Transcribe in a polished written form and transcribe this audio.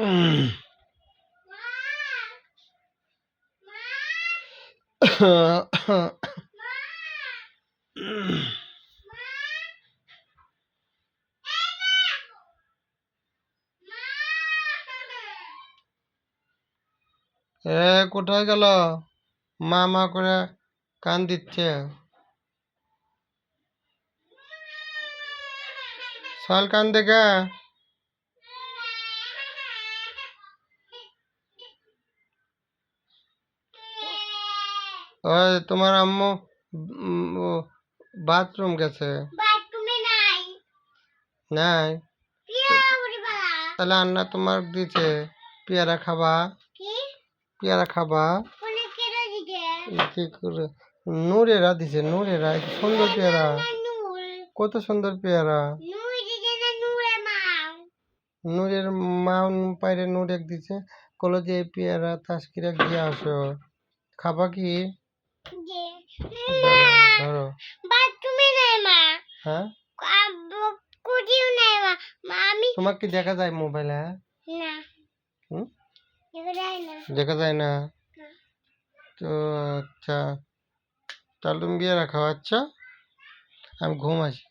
এ কোথায় গেল? মা মা করে কান দিচ্ছে। শাল কান দেখে ওই তোমার আম্মু বাথরুম গেছে। নাই, তাহলে আন্না তোমার দিছে পেয়ারা খাবা? পেয়ারা খাবা? কি করে? নূরেরা দিছে, নূরেরা সুন্দর পেয়ারা, কত সুন্দর পেয়ারা। নূরের মা পাইরে নূরেক দিছে, কলো যে পেয়ারা তাস্কিরা দিয়ে আসো, খাবা কি? ধরো হ্যাঁ, তোমার কি দেখা যায় মোবাইলে? দেখা যায় না তো? আচ্ছা, তাহলে তুমি বিয়ে রাখো। আচ্ছা, আমি ঘুম আসি।